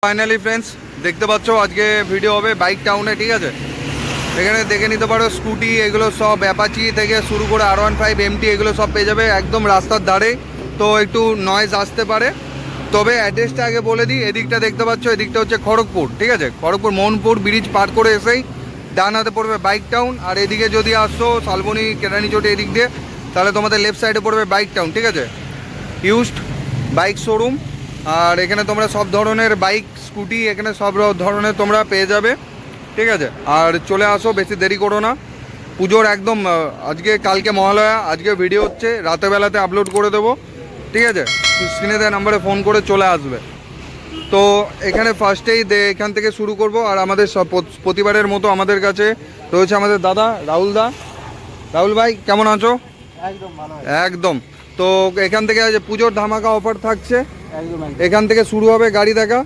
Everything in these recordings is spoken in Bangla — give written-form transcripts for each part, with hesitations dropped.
ফাইনালি ফ্রেন্ডস দেখতে পাচ্ছ আজকে ভিডিও হবে বাইক টাউনে, ঠিক আছে। এখানে দেখে নিতে পারো স্কুটি এগুলো সব অ্যাপাচি থেকে শুরু করে R15 MT এগুলো সব পেয়ে যাবে একদম রাস্তার ধারে। তো একটু নয়েজ আসতে পারে, তবে অ্যাড্রেসটা আগে বলে দিই। এদিকটা দেখতে পাচ্ছ, এদিকটা হচ্ছে খড়গপুর, ঠিক আছে। খড়গপুর মোহনপুর ব্রিজ পার করে এসেই ডান হাতে পড়বে বাইক টাউন, আর এদিকে যদি আসছো শালবনী কেরানি চটে এদিক দিয়ে, তাহলে তোমাদের লেফট সাইডে পড়বে বাইক টাউন, ঠিক আছে। ইউজড বাইক শোরুম, আর এখানে তোমরা সব ধরনের বাইক স্কুটি এখানে সব ধরনের তোমরা পেয়ে যাবে, ঠিক আছে। আর চলে আসো, বেশি দেরি করো না। পুজোর একদম আজকে কালকে মহালয়া, আজকে ভিডিও হচ্ছে রাতেরবেলাতে আপলোড করে দেবো, ঠিক আছে। স্ক্রিনে দেওয়া নাম্বারে ফোন করে চলে আসবে। তো এখানে ফার্স্টেই এখান থেকে শুরু করব। আর আমাদের সব প্রতিবারের মতো আমাদের কাছে রয়েছে আমাদের দাদা রাহুল দা। রাহুল ভাই কেমন আছো? একদম ভালো একদম। তো এখান থেকে পুজোর ধামাকা অফার থাকছে, এখান থেকে শুরু হবে গাড়ি দেখা।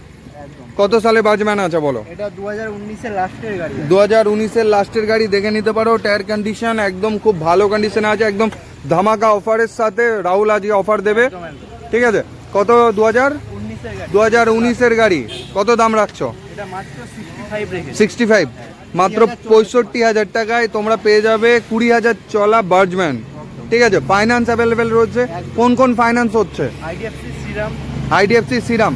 কত সালে বাজম্যান আছে বলো? এটা 2019 এর লাস্টের গাড়ি। 2019 এর লাস্টের গাড়ি, দেখে নিতে পারো। টায়ার কন্ডিশন একদম খুব ভালো কন্ডিশনে আছে, একদম ধামাকা অফারের সাথে রাহুল আজকে অফার দেবে, ঠিক আছে। কত? 2019 এর গাড়ি, কত দাম রাখছো? এটা মাত্র 65, মাত্র 65,000 টাকায় তোমরা পেয়ে যাবে 20,000 চলা বাজম্যান, ঠিক আছে। ফাইন্যান্স অ্যাভেলেবেল রয়েছে। কোন কোন ফাইন্যান্স হচ্ছে? আইডিএফসি সিরাম,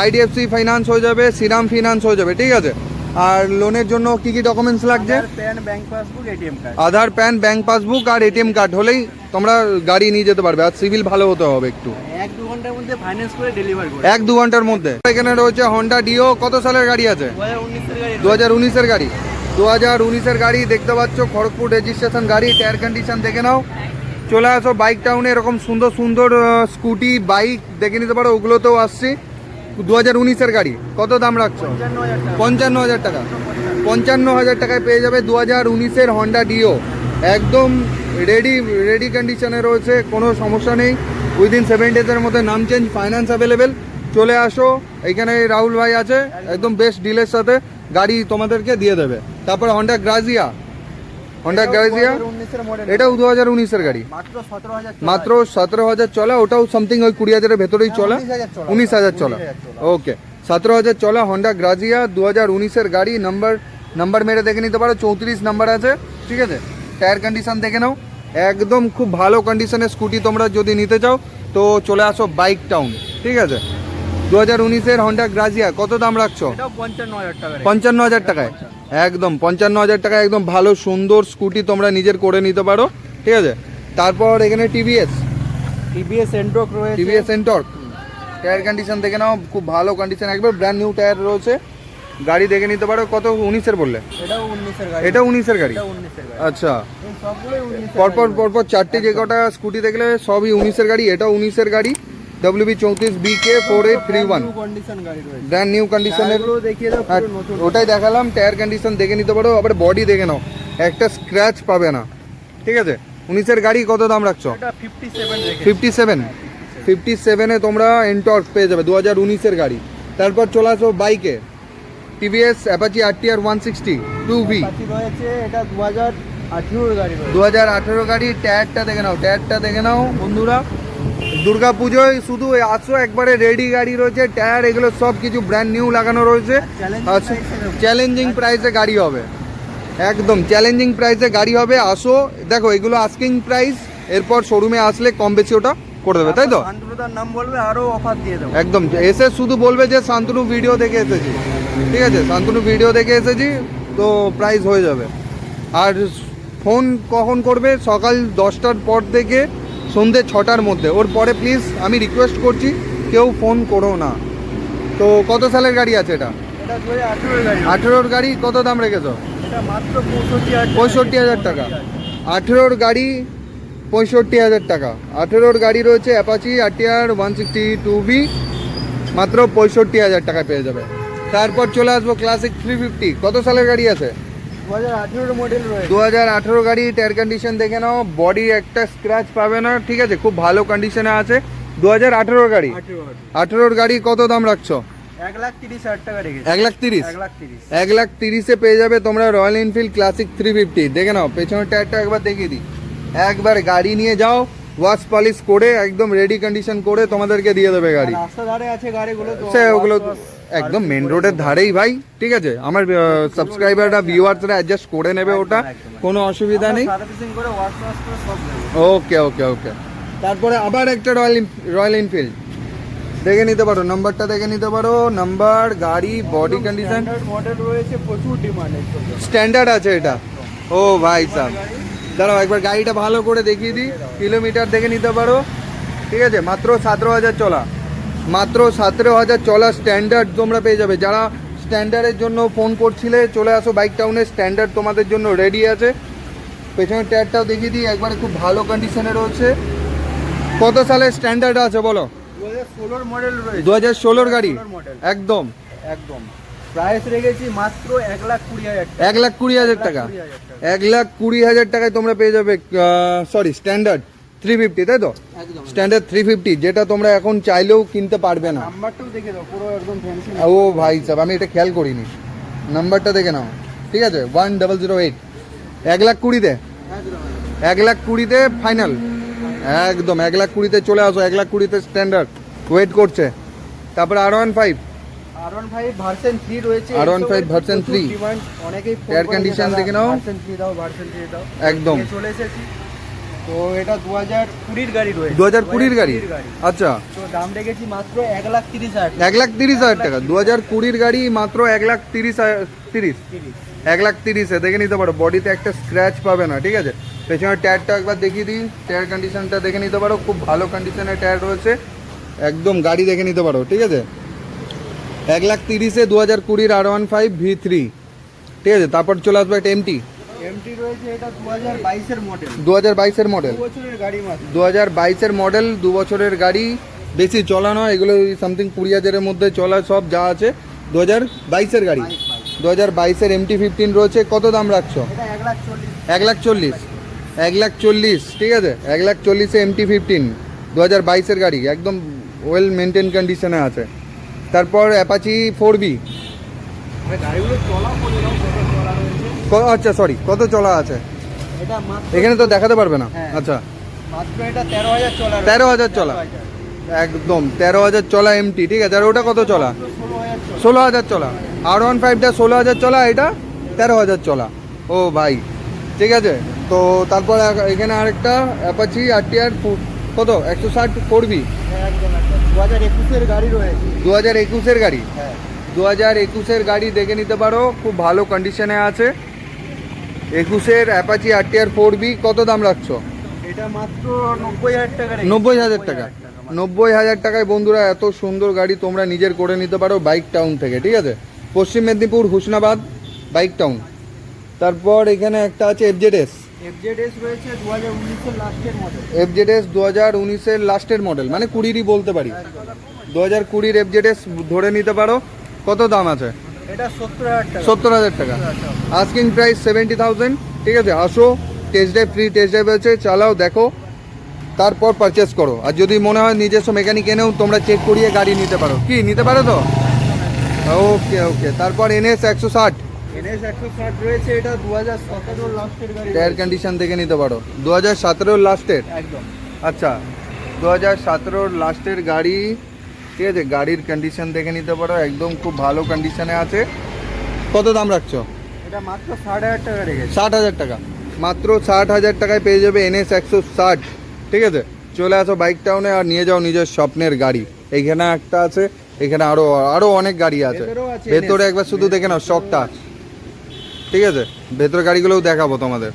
আইডিএফসি ফাইন্যান্স হয়ে যাবে, সিরাম ফিনান্স হয়ে যাবে, ঠিক আছে। আর লোনের জন্য কি কি ডকুমেন্টস লাগছে? আধার, প্যান, ব্যাংক পাসবুক আর এটিএম কার্ড হলেই তোমরা গাড়ি নিয়ে যেতে পারবে। আর সিভিল ভালো হতে হবে একটু। 1-2 ঘন্টার মধ্যে ফাইন্যান্স করে ডেলিভার করে। 1-2 ঘন্টার মধ্যে। এখানে রয়েছে হন্ডা ডিও। কত সালের গাড়ি আছে? 2019 এর গাড়ি। 2019 এর গাড়ি দেখতে পাচ্ছ, খড়গপুর রেজিস্ট্রেশন গাড়ি। টায়ার কন্ডিশন দেখে নাও। চলে আসো বাইক টাউনে, এরকম সুন্দর সুন্দর স্কুটি বাইক দেখে নিতে পারো, ওগুলোতেও আসছি। 2019 এর গাড়ি, কত দাম রাখছো? 55,000 টাকা। 55,000 টাকায় পেয়ে যাবে 2019 এর হন্ডা ডিও। একদম রেডি কন্ডিশনে রয়েছে, কোনো সমস্যা নেই। উইদিন 7 ডেজের মধ্যে নাম চেঞ্জ, ফাইন্যান্স অ্যাভেলেবেল। চলে আসো, এইখানে রাহুল ভাই আছে, একদম বেস্ট ডিলের সাথে গাড়ি তোমাদেরকে দিয়ে দেবে। তারপরে হন্ডা গ্রাজিয়া, এটাও 2019 এর গাড়ি, মাত্র 17,000 চলা। ওটাও সামথিং ওই 20,000 ভেতরেই চলা, 19,000 চলা। ওকে, 17,000 চলা হন্ডা গ্রাজিয়া 2019 এর গাড়ি। নাম্বার মেরে দেখে নিতে পারো, 34 নাম্বার আছে, ঠিক আছে। টায়ার কন্ডিশন দেখে নাও, একদম খুব ভালো কন্ডিশনের স্কুটি তোমরা যদি নিতে চাও তো চলে আসো বাইক টাউন, ঠিক আছে। 2019 এর হন্ডা গ্রাজিয়া, কত দাম রাখছো? 55,000 টাকায়। একদম 55,000 টাকায় একদম ভালো সুন্দর স্কুটি তোমরা নিজের করে নিতে পারো, ঠিক আছে। তারপর এখানে টিভিএস এন্টর্ক রয়েছে। টিভিএস এন্টর্ক, টায়ার কন্ডিশন দেখে নাও, খুব ভালো কন্ডিশন, একবার ব্র্যান্ড নিউ টায়ার রয়েছে। গাড়ি দেখে নিতে পারো। কত? 19 এর বললে? এটা 19 এর গাড়ি। আচ্ছা, পরপর চারটে যে কটা স্কুটি দেখলে সবই 19 এর গাড়ি। এটাও 19 এর গাড়ি, WB34BK 4831, ব্র্যান্ড নিউ কন্ডিশনের। ওটাই দেখালাম, টায়ার কন্ডিশন দেখে নিতে পারো। আবার বডি দেখে নাও, একটা স্ক্র্যাচ পাবে না, ঠিক আছে। 19 এর গাড়ি, কত দাম রাখছো? 57 তোমরা এন্টর্ক পেয়ে যাবে 2019 এর গাড়ি। তারপর চলে আসো বাইকে, টিভিএস অ্যাপাচি RTR 160 2V, 2018 গাড়ি। টায়ারটা দেখে নাও বন্ধুরা। দুর্গা পুজোয় শুধু আসো, একবারে রেডি গাড়ি রয়েছে। টায়ার এগুলো সব কিছু ব্র্যান্ড নিউ লাগানো রয়েছে। চ্যালেঞ্জিং প্রাইসে গাড়ি হবে, একদম চ্যালেঞ্জিং প্রাইসে গাড়ি হবে। আসো, দেখো এগুলো আস্কিং প্রাইস, এরপর শোরুমে আসলে কম বেশি ওটা করে দেবে, তাই তো? শান্তনুদার নাম বলবে, আরো অফার দিয়ে দেবো। একদম, এসে শুধু বলবে যে শান্তনু ভিডিও দেখে এসেছি, ঠিক আছে। শান্তনু ভিডিও দেখে এসেছি, তো প্রাইস হয়ে যাবে। আর ফোন কখন করবে? সকাল 10টার পর থেকে সন্ধ্যে 6টার মধ্যে। ওর পরে প্লিজ আমি রিকোয়েস্ট করছি কেউ ফোন করো না। তো কত সালের গাড়ি আছে এটা? 18 গাড়ি। কত দাম রেখেছো? 65,000 টাকা। 18 গাড়ি 65,000 টাকা। 18 গাড়ি রয়েছে অ্যাপাচি RTR 160 2V, মাত্র 65,000 টাকায় পেয়ে যাবে। তারপর চলে আসবো ক্লাসিক 350। কত সালের গাড়ি আছে? 2018 মডেল রয়েছে। 2018 গাড়ি। টায়ার কন্ডিশন দেখে নাও, বডি একটা স্ক্র্যাচ পাবে না, ঠিক আছে, খুব ভালো কন্ডিশনে আছে। 2018 গাড়ি। 18 গাড়ি, কত দাম রাখছো? 1,30,000 টাকা রেখেছি। 1,30,000 পেয়ে যাবে তোমরা রয়্যাল এনফিল্ড ক্লাসিক 350। দেখে নাও, পেছনের টায়ারটা একবার দেখিয়ে দিই। একবার গাড়ি নিয়ে যাও, ওয়াশ পলিশ করে একদম রেডি কন্ডিশন করে তোমাদেরকে দিয়ে দেবে গাড়ি। রাস্তা ধারে আছে গাড়িগুলো, সে ওগুলো একদম মেন রোডের ধারেই ভাই, ঠিক আছে। আমার সাবস্ক্রাইবাররা ভিউয়ার্সরা অ্যাডজাস্ট করে নেবে, ওটা কোনো অসুবিধা নেই। সার্ভিসিং করে ওয়াশ করে সব নেবে। ওকে ওকে ওকে। তারপরে আবার একটা রয়্যাল এনফিল্ড দেখে নিতে পারো, নাম্বারটা দেখে নিতে পারো, নাম্বার, গাড়ি, বডি কন্ডিশন, মডেল রয়েছে, প্রচুর ডিমান্ড। স্ট্যান্ডার্ড আছে এটা। ও ভাই সাহেব, দাঁড়াও একবার গাড়িটা ভালো করে দেখিয়ে দিই, কিলোমিটার দেখে নিতে পারো, ঠিক আছে। মাত্র 17,000 চলা, মাত্র 17,000 চলা স্ট্যান্ডার্ড তোমরা পেয়ে যাবে। যারা স্ট্যান্ডার্ডের জন্য ফোন করছিলে, চলে আসো বাইক টাউনে, স্ট্যান্ডার্ড তোমাদের জন্য রেডি আছে। পেছনের টায়ারটাও দেখিয়ে দিই, একবারে খুব ভালো কন্ডিশনে রয়েছে। কত সালের স্ট্যান্ডার্ড আছে বলো? 2016 মডেল রয়েছে। 2016 গাড়ি, 16 মডেল একদম একদম। প্রাইস রেখেছি মাত্র 1,20,000 টাকা। 1,20,000 টাকা, 1,20,000 টাকায় তোমরা পেয়ে যাবে। সরি, স্ট্যান্ডার্ড 350, তাই তো? একদম। স্ট্যান্ডার্ড 350, যেটা তোমরা এখন চাইলেও কিনতে পারবে না। নাম্বারটাও দেখে দাও, পুরো একদম ফ্যান্সি। ও ভাই সাহেব, আমি এটা খেয়াল করিনি, নাম্বারটা দেখে নাও, ঠিক আছে। 1008, 1,20,000-তে, 1,20,000-তে ফাইনাল, একদম 1,20,000-তে চলে আসো। 1,20,000-তে স্ট্যান্ডার্ড ওয়েট করছে। তারপরে R15, R15 ভার্সন 3 রয়েছে। R15 ভার্সন 3, ডিমান্ড অনেকেই ফোন এয়ার করে কন্ডিশন দাদা, দেখে নাও। ভার্সন 3 দাও, ভার্সন 3 দাও। একদম। নিয়ে চলে এসেছি। তো এটা 2020 গাড়ি রয়েছে। 2020 গাড়ি, আচ্ছা। তো দাম রেখেছি মাত্র 1,30,000 টাকা। 1,30,000 টাকা, 2020 গাড়ি, মাত্র 1,30,000, 1,30,000-এ দেখে নিতে পারো। বডিতে একটা স্ক্র্যাচ পাবে না, ঠিক আছে। পেছনের টায়ারটা একবার দেখিয়ে দিই, টায়ার কন্ডিশনটা দেখে নিতে পারো, খুব ভালো কন্ডিশনের টায়ার রয়েছে, একদম। গাড়ি দেখে নিতে পারো, ঠিক আছে। 1,30,000-এ 2020 R15 V3, ঠিক আছে। তারপর চলে আসবে একটা এমটি রয়েছে, এটা 2022 এর মডেল। 2022-এর মডেল, 2 বছরের গাড়ি মাত্র। 2022-এর মডেল, 2 বছরের গাড়ি, বেশি চলা নয় এগুলো, সামথিং 20,000-এর মধ্যে চলা সব যা আছে। 2022-এর গাড়ি, 2022-এর MT-15 রয়েছে। কত দাম রাখছো? এটা 1,40,000। 1,40,000, 1,40,000, ঠিক আছে। 1,40,000-এ MT-15, 2022-এর গাড়ি, একদম ওয়েল মেনটেন কন্ডিশনে আছে। তারপর অ্যাপাচি 4B, গাড়িগুলো চলা বলে দাও, কত চলা রয়েছে। আচ্ছা সরি, কত চলা আছে এটা মাত্র এখানে তো দেখাতে পারবে না। হ্যাঁ। আচ্ছা, মাত্র এটা 13,000 চলা রয়েছে। 13,000 চলা, একদম 13,000 চলা এমটি, ঠিক আছে। আর ওটা কত চলা? 16,000 চলা। 16,000 চলা। R15টা 16,000 চলা, এটা 13,000 চলা। ও ভাই, ঠিক আছে। তো তারপর এখানে আরেকটা অ্যাপাচি RTR, কত? 160 4B, একদম একদম 2021 এর গাড়ি রয়েছে। 2021-এর গাড়ি, হ্যাঁ 2021-এর গাড়ি দেখে নিতে পারো, খুব ভালো কন্ডিশনে আছে। 21-এর অ্যাপাচি RTR 4B, কত দাম রাখছো? এটা মাত্র 90,000 টাকা রেখেছি। 90,000 টাকা, 90,000 টাকায় বন্ধুরা এত সুন্দর গাড়ি তোমরা নিজের করে নিতে পারো বাইক টাউন থেকে, ঠিক আছে। পশ্চিম মেদিনীপুর, হুসনাবাদ, বাইক টাউন। তারপর এখানে একটা আছে FZS রয়েছে 2019 এর লাস্টের মডেল। FZS 2019-এর লাস্টের মডেল, মানে 20-ই বলতে পারি। 2020-র FZS ধরে নিতে পারো। কত দাম আছে? এটা 70,000 টাকা। 70,000 টাকা, আস্কিং প্রাইস 70,000, ঠিক আছে। আসো, test drive, free test drive আছে, চালাও, দেখো, তারপর পারচেস করো। আর যদি মনে হয় নিজস্ব মেকানিক এনেও তোমরা চেক করিয়ে গাড়ি নিতে পারো। কি নিতে পারো তো? ওকে ওকে। তারপর NS 160, NS 160 রয়েছে, এটা 2017 লাস্টের গাড়ি। টায়ার কন্ডিশন দেখে নিতে পারো, 2017 লাস্টের, একদম। আচ্ছা 2017 লাস্টের গাড়ি, ঠিক আছে। গাড়ির কন্ডিশন দেখে নিতে পারো, একদম খুব ভালো কন্ডিশনে আছে। কত দাম রাখছো? এটা মাত্র 60,000 টাকা রেখেছি। 60,000 টাকা, মাত্র 60,000 টাকায় পেয়ে যাবে NS 160, ঠিক আছে। চলে আসো বাইক টাউনে আর নিয়ে যাও নিজের স্বপ্নের গাড়ি। এইখানে একটা আছে, এখানে আরো অনেক গাড়ি আছে। ভেতরেও আছে ভেতরে NS, একবার শুধু দেখে নাও শখটা, ঠিক আছে। ভেতরে গাড়িগুলোও দেখাবো তোমাদের।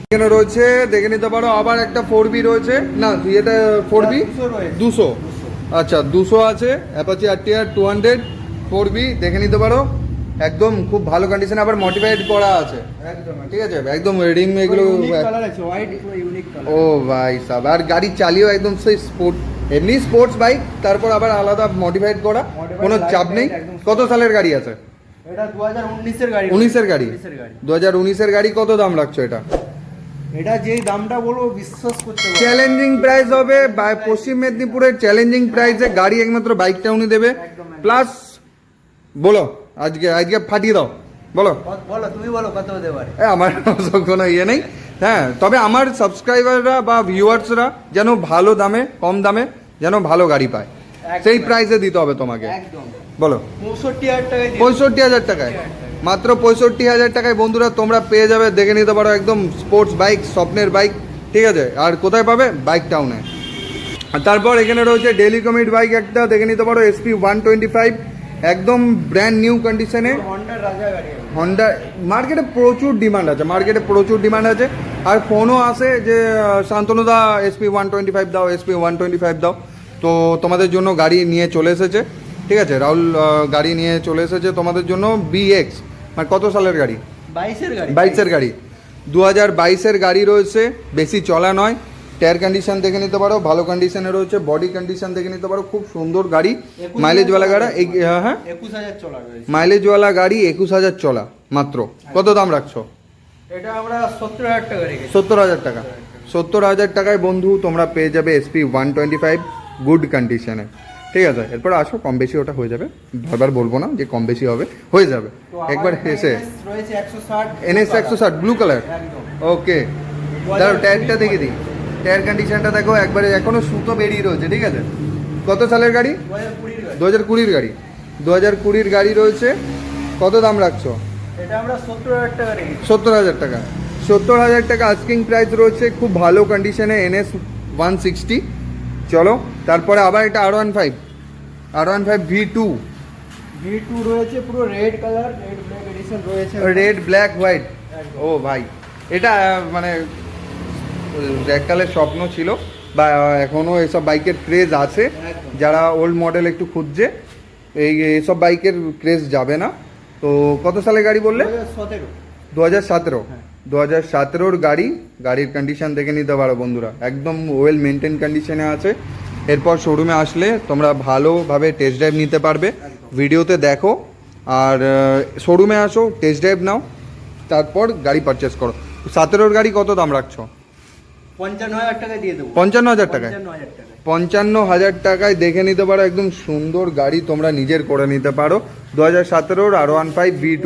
এখানে রয়েছে, দেখে নিতে পারো। আবার একটা 4B রয়েছে, না এটা 4B 200, আচ্ছা 200 আছে। অ্যাপাচি RTR 200 4B দেখে নিতে পারো, একদম খুব ভালো কন্ডিশন, আবার মডিফাইড করা আছে, একদম ঠিক আছে। একদম রিম এগুলো, কালার আছে, হোয়াইট পুরো ইউনিক কালার। ও ভাই সাব, আর গাড়ি চালিয়েও একদম সেই স্পোর্ট, এমনি স্পোর্টস বাইক, তারপর আবার আলাদা মডিফাইড করা, কোনো চাপ নেই। কত সালের গাড়ি আছে? এটা 2019 এর গাড়ি। 19-এর গাড়ি, 19 এর গাড়ি। 2019-এর গাড়ি। কত দাম রাখছো এটা? এটা যেই দামটা বলবো বিশ্বাস করতে পারবে। চ্যালেঞ্জিং প্রাইস হবে, পশ্চিম মেদিনীপুরের চ্যালেঞ্জিং প্রাইসে গাড়ি একমাত্র বাইক টাউনই দেবে। প্লাস বলো, আজকে ফাটিয়ে দাও, বলো বলো, তুমি বলো কত হতে পারে। আমার কোনো ইয়ে নেই, হ্যাঁ। তবে আমার সাবস্ক্রাইবাররা বা ভিউয়ার্সরা যেন ভালো দামে, কম দামে যেন ভালো গাড়ি পায়, সেই প্রাইসে দিতে হবে তোমাকে। একদম বলো 65,000 টাকায় দিয়ে 65,000 টাকায়, মাত্র 65,000 টাকায় বন্ধুরা তোমরা পেয়ে যাবে, দেখে নিতে পারো একদম স্পোর্টস বাইক, স্বপ্নের বাইক, ঠিক আছে। আর কোথায় পাবে? বাইক টাউনে। আর তারপর এখানে রয়েছে ডেইলি কমিট বাইক একটা, দেখে নিতে পারো SP 125, একদম ব্র্যান্ড নিউ কন্ডিশনে। হন্ডার রাজা গাড়ি। হন্ডা মার্কেটে প্রচুর ডিমান্ড আছে, মার্কেটে প্রচুর ডিমান্ড আছে। আর ফোনও আসে যে শান্তনুদা SP 125 দাও, SP 125 দাও। তো তোমাদের জন্য গাড়ি নিয়ে চলে এসেছে, ঠিক আছে। রাহুল গাড়ি নিয়ে চলে এসেছে তোমাদের জন্য BX, মানে কত সালের গাড়ি? 22-এর গাড়ি। 22-এর গাড়ি, 2022-এর গাড়ি রয়েছে, বেশি চলা নয়। টায়ার কন্ডিশন দেখে নিতে পারো, ভালো কন্ডিশনে রয়েছে। বডি কন্ডিশন দেখে নিতে পারো, খুব সুন্দর গাড়ি। মাইলেজওয়ালা গাড়ি, হ্যাঁ 21,000 চলা রয়েছে। মাইলেজওয়ালা গাড়ি, 21,000 চলা মাত্র। কত দাম রাখছো? এটা আমরা 70,000 টাকা রেখেছি। 70,000 টাকা। 70,000 টাকায় বন্ধু তোমরা পেয়ে যাবে SP 125 গুড কন্ডিশনে, ঠিক আছে। এরপর আসো, কম বেশি ওটা হয়ে যাবে, বারবার বলবো না যে কম বেশি হবে, হয়ে যাবে একবার এসে। রয়েছে 160, NS 160 ব্লু কালার, একদম। ওকে। দাঁড়াও টায়ারটা দেখে দিই, টায়ার কন্ডিশনটা দেখো একবারে, এখনো সুতো বেরিয়ে রয়েছে, ঠিক আছে। কত সালের গাড়ি? 2020-এর গাড়ি। 2020-এর গাড়ি রয়েছে। কত দাম রাখছো? এটা আমরা 70,000 টাকা রেখেছি। 70,000 টাকা। 70,000 টাকা আস্কিং প্রাইস রয়েছে, খুব ভালো কন্ডিশনে NS 160। চলো তারপরে আবার একটা R15 V2 রয়েছে, পুরো red colour, red black addition রয়েছে। রেড ব্ল্যাক হোয়াইট, ও ভাই এটা মানে এককালের স্বপ্ন ছিল, বা এখনও এসব বাইকের ক্রেজ আছে। একদম। যারা ওল্ড মডেল একটু খুঁজছে, এইসব বাইকের ক্রেজ যাবে না। তো কত সালের গাড়ি বললে? 2017। 2017। হ্যাঁ। 2017-র গাড়ি, গাড়ির কন্ডিশন দেখে নিতে পারো বন্ধুরা, একদম ওয়েল মেনটেন কন্ডিশনে আছে। এরপর শোরুমে আসলে তোমরা ভালোভাবে টেস্ট ড্রাইভ নিতে পারবে, ভিডিওতে দেখো। আর শোরুমে আসো, টেস্ট ড্রাইভ নাও, তারপর গাড়ি পারচেস করো। 17-র গাড়ি কত দাম রাখছো? 55,000 টাকা দিয়ে দেবো। 55,000 টাকায়? 55,000 টাকা। 55,000 টাকায় দেখে নিতে পারো, একদম সুন্দর গাড়ি তোমরা নিজের করে নিতে পারো। 2017-র R15 V2,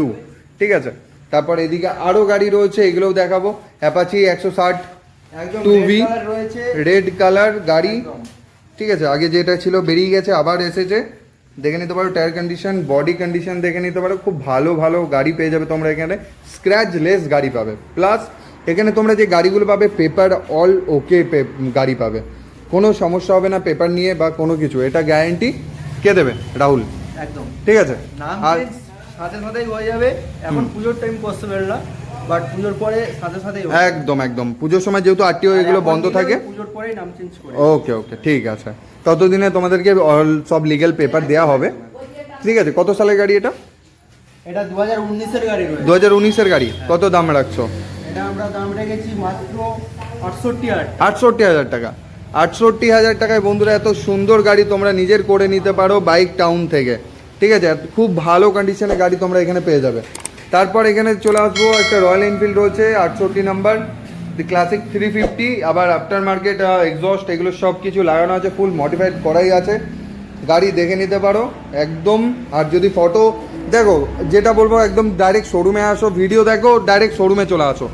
ঠিক আছে। তারপর এদিকে আরও গাড়ি রয়েছে, এগুলোও দেখাবো। অ্যাপাচি 160 একদম 2V, red color রয়েছে। রেড কালার গাড়ি, একদম। ঠিক আছে। আগে যেটা ছিল বেরিয়ে গেছে, আবার এসেছে, দেখে নিতে পারো। টায়ার কন্ডিশন, বডি কন্ডিশন দেখে নিতে পারো, খুব ভালো ভালো গাড়ি পেয়ে যাবে তোমরা এখানে। স্ক্র্যাচ লেস গাড়ি পাবে, প্লাস এখানে তোমরা যে গাড়িগুলো পাবে পেপার অল ওকে গাড়ি পাবে, কোনো সমস্যা হবে না পেপার নিয়ে বা কোনো কিছু, এটা গ্যারেন্টি কে দেবে? রাহুল, একদম। ঠিক আছে। নাম আর চেঞ্জ সাথে সাথেই হয়ে যাবে। এখন পুজোর টাইম পসিবল না, বাট পুজোর পরে সাথে সাথেই একদম একদম পুজোর সময় যেহেতু RTO এগুলো বন্ধ থাকে, পুজোর পরেই নাম চেঞ্জ করে। ওকে ওকে, ঠিক আছে। ততদিনে তোমাদেরকে অল সব লিগ্যাল পেপার দেওয়া হবে, ঠিক আছে। কত সালের গাড়ি এটা? এটা 2019-এর গাড়ি রয়েছে। 2019-এর গাড়ি। কত দাম রাখছো? এটা আমরা দাম রেখেছি মাত্র 68,000। 68,000 টাকা। 68,000 টাকায় বন্ধুরা এত সুন্দর গাড়ি তোমরা নিজের করে নিতে পারো বাইক টাউন থেকে, ঠিক আছে। খুব ভালো কন্ডিশনে গাড়ি তোমরা এখানে পেয়ে যাবে। তারপর এখানে চলে আসবো, একটা রয়্যাল এনফিল্ড রয়েছে 68 নাম্বার, দি ক্লাসিক 350, আবার আফটার মার্কেট এক্সস্ট এগুলো সব কিছু লাগানো আছে, ফুল মডিফাইড করাই আছে। গাড়ি দেখে নিতে পারো একদম। আর যদি ফটো দেখো, যেটা বলবো একদম ডাইরেক্ট শোরুমে আসো, ভিডিও দেখো, ডাইরেক্ট শোরুমে চলে আসো,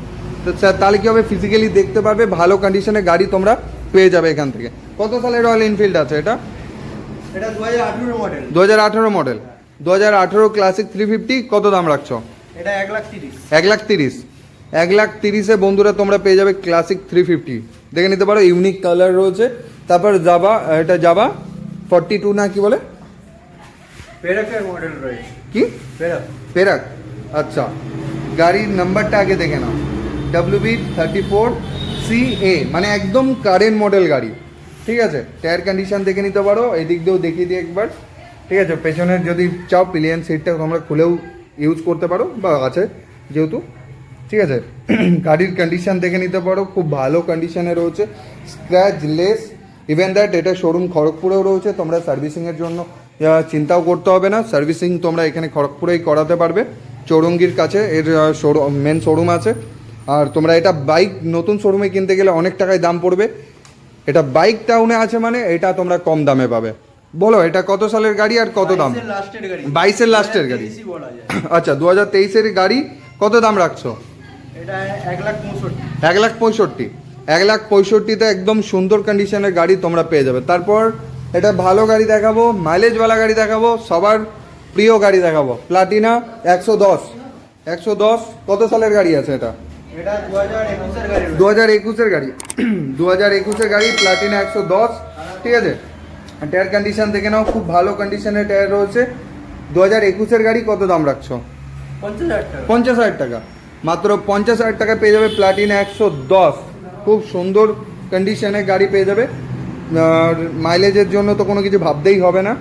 তো তাহলে কী হবে, ফিজিক্যালি দেখতে পাবে, ভালো কন্ডিশনে গাড়ি তোমরা পেয়ে যাবে এখান থেকে। কত সালের রয়্যাল এনফিল্ড আছে এটা? এটা 2018 মডেল। 2018 মডেল। 2018 ক্লাসিক 350। কত দাম রাখছো? এটা 1,30,000। 1,30,000। 1,30,000-এ বন্ধুরা তোমরা পেয়ে যাবে ক্লাসিক 350, দেখে নিতে পারো। ইউনিক কালার রয়েছে। তারপর যাবা, এটা যাবা 42 না কি বলে, পেরাকের মডেল রয়েছে। কি পেরাক? আচ্ছা, গাড়ির নাম্বারটা আগে দেখে নাও, WB34CA, মানে একদম কারেন্ট মডেল গাড়ি, ঠিক আছে। টায়ার কন্ডিশন দেখে নিতে পারো, এদিক দিয়েও দেখিয়ে দিই একবার, ঠিক আছে। পেছনের যদি চাও পিলিয়ন সিটটা তোমরা খুলেও ইউজ করতে পারো, বা আছে যেহেতু, ঠিক আছে। গাড়ির কন্ডিশন দেখে নিতে পারো, খুব ভালো কন্ডিশনে রয়েছে, স্ক্র্যাচ লেস। ইভেন দ্যাট এটা শোরুম খড়গপুরেও রয়েছে, তোমরা সার্ভিসিংয়ের জন্য চিন্তাও করতে হবে না, সার্ভিসিং তোমরা এখানে খড়গপুরেই করাতে পারবে। চৌরঙ্গির কাছে এর মেন শোরুম আছে। আর তোমরা এটা বাইক নতুন শোরুমে কিনতে গেলে অনেক টাকায় দাম পড়বে, এটা বাইক টাউনে আছে মানে এটা তোমরা কম দামে পাবে। বলো এটা কত সালের গাড়ি আর কত দাম? 22-এর লাস্টের গাড়ি। আচ্ছা, 2023-এর গাড়ি। কত দাম রাখছো? এটা 1,65,000। 1,65,000। 1,65,000-তে একদম সুন্দর কন্ডিশনের গাড়ি তোমরা পেয়ে যাবে। তারপর এটা ভালো গাড়ি দেখাবো, মাইলেজওয়ালা গাড়ি দেখাবো, সবার প্রিয় গাড়ি দেখাবো, প্লাটিনা 110 কত সালের গাড়ি আছে এটা? এটা 2021 এর গাড়ি। 2021 গাড়ি 2021 গাড়ি, প্লাটিনা 110, ঠিক আছে। টায়ার কন্ডিশন দেখে নাও, খুব ভালো কন্ডিশনের টায়ার রয়েছে। 2021 গাড়ি, কত দাম রাখছো? 50,000 টাকা। 50,000 টাকা, মাত্র 50,000 টাকা পেয়ে যাবে প্লাটিনা 110। খুব সুন্দর কন্ডিশনের গাড়ি পেয়ে যাবে, আর মাইলেজের জন্য তো কোনো কিছু ভাবতেই হবে না।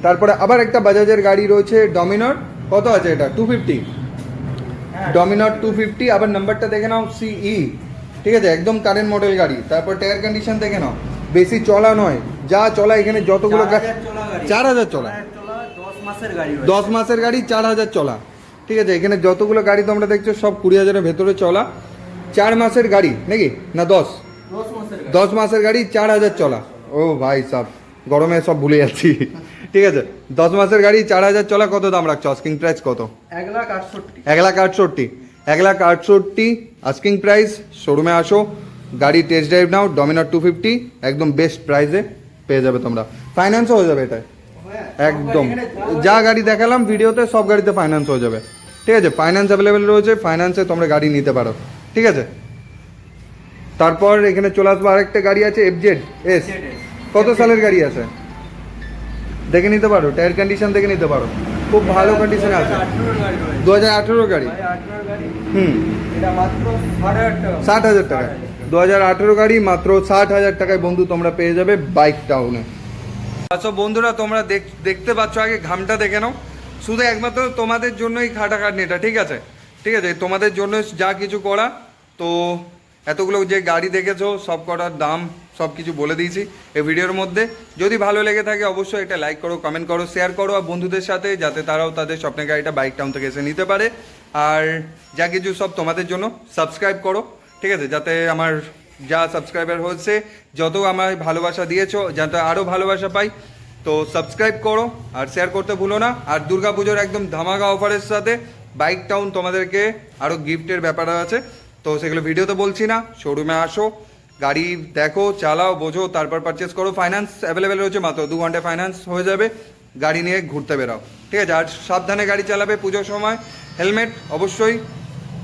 তারপরে আবার একটা বাজাজের গাড়ি রয়েছে, ডমিনর, কত আছে এটা? 250, ডমিনর 250। আবার নাম্বারটা দেখে নাও, CE, ঠিক আছে, একদম কারেন্ট মডেল গাড়ি। তারপর টায়ার কন্ডিশন দেখে নাও, বেশি চলা নয়, যা চলা এখানে যতগুলো 4000 চলা, 10 মাসের গাড়ি। 10 মাসের গাড়ি, 4000 চলা, ঠিক আছে। এখানে যতগুলো গাড়ি তোমরা দেখছো সব 20,000-এর ভেতরে চলা। 4 মাসের গাড়ি নাকি না 10 10 মাসের গাড়ি, 4000 চলা। ও ভাই সাহ, গরমে সব ভুলে যাচ্ছি। ঠিক আছে, 10 মাসের গাড়ি, 4000 চলা, কত দাম রাখছো? আস্কিং প্রাইস কত? 1,68,000। 1,68,000 আস্কিং প্রাইস। শোরুমে আসো, গাড়ি টেস্ট ড্রাইভ নাও, ডমিনার 250 একদম বেস্ট প্রাইসে পেয়ে যাবে তোমরা। ফাইন্যান্সও হয়ে যাবে এটাই, একদম যা গাড়ি দেখালাম ভিডিওতে সব গাড়িতে ফাইন্যান্স হয়ে যাবে, ঠিক আছে। ফাইন্যান্স অ্যাভেলেবেল রয়েছে, ফাইন্যান্সে তোমরা গাড়ি নিতে পারো, ঠিক আছে। তারপর এখানে চলে আসবো, আরেকটা গাড়ি আছে FZ-S, কত সালের গাড়ি আছে দেখে নিতে পারো, টায়ার কন্ডিশন দেখে নিতে পারো, খুব ভালো কন্ডিশনে আছে। 2018 গাড়ি, এটা মাত্র 60,000 টাকা। 60,000 টাকা, 2018 গাড়ি, মাত্র 60,000 টাকায় বন্ধু তোমরা পেয়ে যাবে বাইক টাউনে। আচ্ছা বন্ধুরা, তোমরা দেখতে পাচ্ছ, আগে ঘামটা দেখে নাও, শুধু একমাত্র তোমাদের জন্যই খাটাখাটনিটা, ঠিক আছে, ঠিক আছে, তোমাদের জন্য যা কিছু করা। তো এতগুলো যে গাড়ি দেখেছো সব কটার দাম সব কিছু বলে দিয়েছি এই ভিডিওর মধ্যে। যদি ভালো লেগে থাকে অবশ্যই এটা লাইক করো, কমেন্ট করো, শেয়ার করো আর বন্ধুদের সাথে, যাতে তারাও তাদের স্বপ্নের গাড়িটা বাইক টাউন থেকে এসে নিতে পারে। আর যা কিছু সব তোমাদের জন্য, সাবস্ক্রাইব করো, ঠিক আছে, যাতে আমার যা সাবস্ক্রাইবার হচ্ছে, যত আমার ভালোবাসা দিয়েছো, যাতে আরও ভালোবাসা পাই। তো সাবস্ক্রাইব করো আর শেয়ার করতে ভুলো না। আর দুর্গাপুজোর একদম ধামাকা অফারের সাথে বাইক টাউন তোমাদেরকে আরও গিফটের ব্যাপার আছে, তো সেগুলো ভিডিওতে বলছি না। শোরুমে আসো, গাড়ি দেখো, চালাও, বোঝো, তারপর পারচেস করো। ফাইন্যান্স অ্যাভেলেবেল রয়েছে, মাত্র 2 ঘন্টায় ফাইন্যান্স হয়ে যাবে। গাড়ি নিয়ে ঘুরতে বেরাও, ঠিক আছে। আর সাবধানে গাড়ি চালাবে, পুজোর সময় হেলমেট অবশ্যই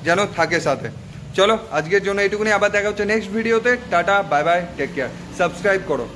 যেন থাকে সাথে। চলো আজকের জন্য এইটুকুনি, আবার দেখা হচ্ছে নেক্সট ভিডিওতে। Tata, bye bye, take care, subscribe করো।